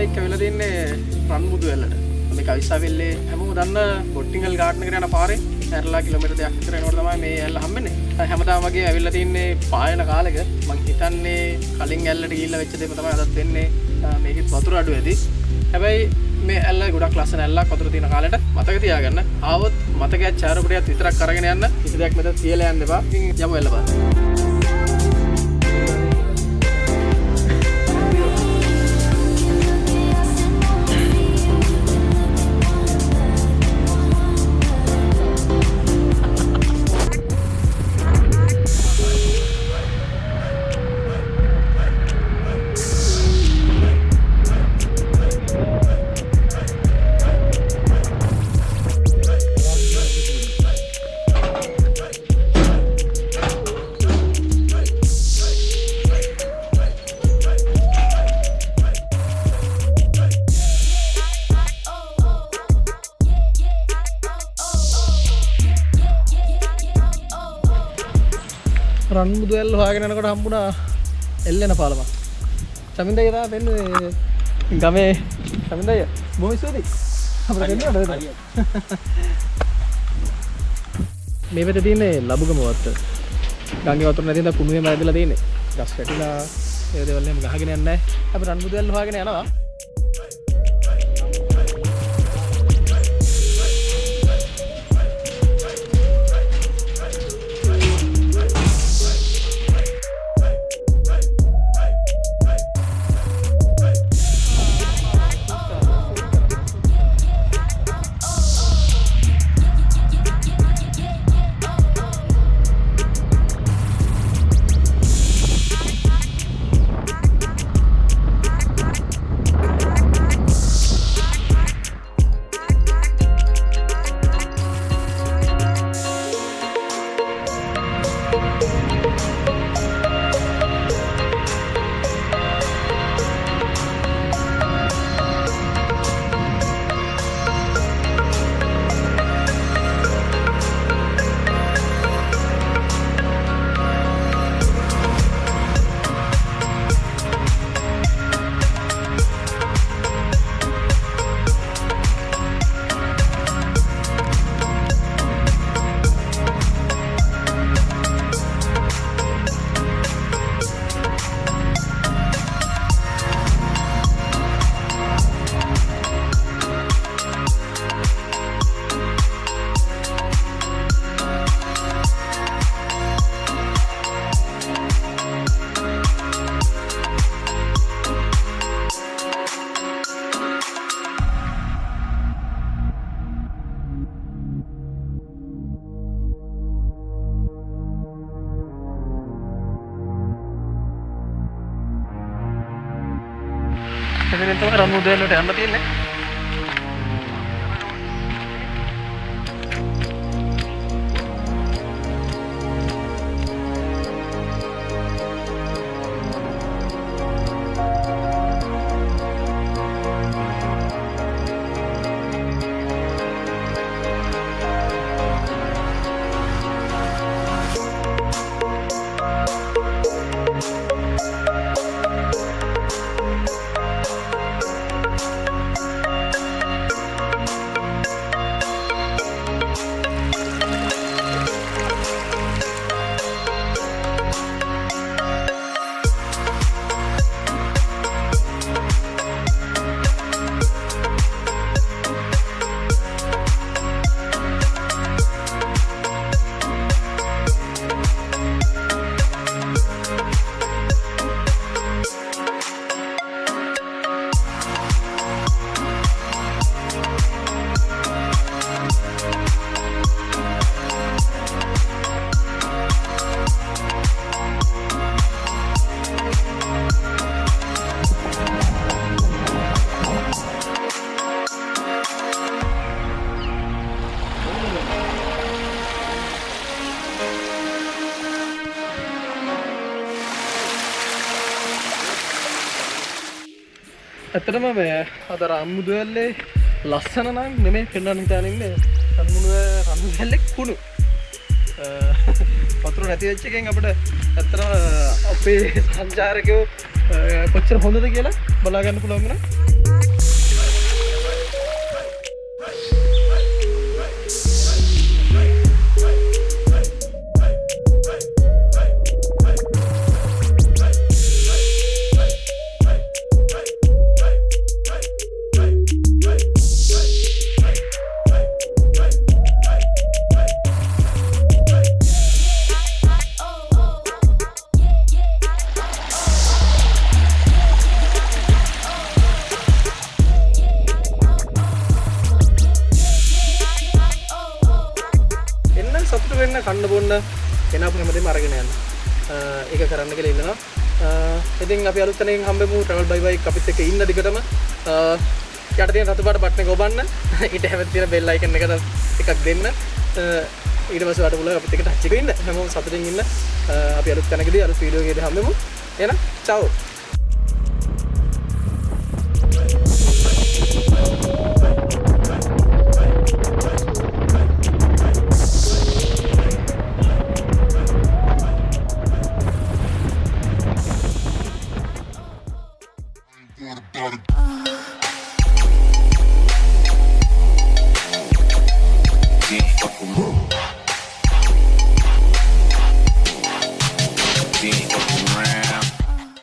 තමයි කැවිලා තින්නේ රන්මුදු වැල්ලට. මේක අවිස්සාවෙල්ලේ හැමෝම දන්න බොට්ටින්ගල් ගාඩන් එකට යන පාරේ 4 කිලෝමීටර් දෙකක් විතර යනකොට තමයි මේ ඇල්ල හම්බෙන්නේ. හැමදාම වගේ ඇවිල්ලා තින්නේ පායන කාලෙක මං හිතන්නේ කලින් ඇල්ලට ගිහිල්ලා වෙච්ච දෙයක් තමයි අදත් වෙන්නේ. මේකෙත් වතුර අඩු ඇති. හැබැයි මේ ඇල්ල ගොඩක් ලස්සන ඇල්ලක් වතුර තියෙන කාලෙට මතක තියාගන්න. ආවොත් මතකයක් චාරපටියක් විතරක් අරගෙන යන්න. කිසි දෙයක් මෙතන තියලා යන්න එපා. ඉතින් යමු ඇල්ල බලන්න. රන්මුදු ඇල්ල හොයාගෙන යනකොට හම්බුණා එල්ලෙන පාලමක්. සමින්දයි තා දෙන්නේ ගමේ සමින්දයි බොහොම ස්තුතියි. අපිට දෙන්නවද? මේ වෙතේ තියෙන්නේ ලබුගම වත්ත. ගංගේ වතුර නැති හින්දා කුණුවේම ඇදලා තියෙන්නේ. ගස් වැටිලා ඒ දේවල් එහෙම ගහගෙන යන්නේ නැහැ. අපි රන්මුදු ඇල්ල හොයාගෙන යනවා. එතනින් තමයි රන්මුදු ඇල්ලට යන්න තියෙන්නේ. ඇත්තටම මේ අද රන්මුදු ඇල්ලේ ලස්සන නම් නෙමෙයි පෙන්වන්න හිතාගෙන ඉන්නේ රන්මුදු ඇල්ලේ කුණු වතුර නැති වෙච්ච එකෙන් අපිට ඇත්තටම අපේ සංචාරකයෝ කොච්චර හොඳද කියලා බලා ගන්න පුළුවන් වෙනවා. කන්න බොන්න එනපු හැමදේම අරගෙන යන්න. ඒක කරන්න කියලා ඉල්ලනවා. ඉතින් අපි අලුත් තැනකින් හම්බෙමු. travel by bike අපිත් එක්ක ඉන්න දිගටම යට තියෙන රතු පාට බටන් එක ඔබන්න. ඊට හැමතිස්සෙම තියෙන bell icon එකට එකක් දෙන්න. ඊට පස්සේ වඩ පුළුවන් අපිත් එක්ක ටච් එක ඉන්න. හැමෝම සතුටින් ඉන්න. අපි අලුත් තැනකදී අලුත් වීඩියෝ එකකදී හම්බෙමු. එහෙනම් ciao. What about it?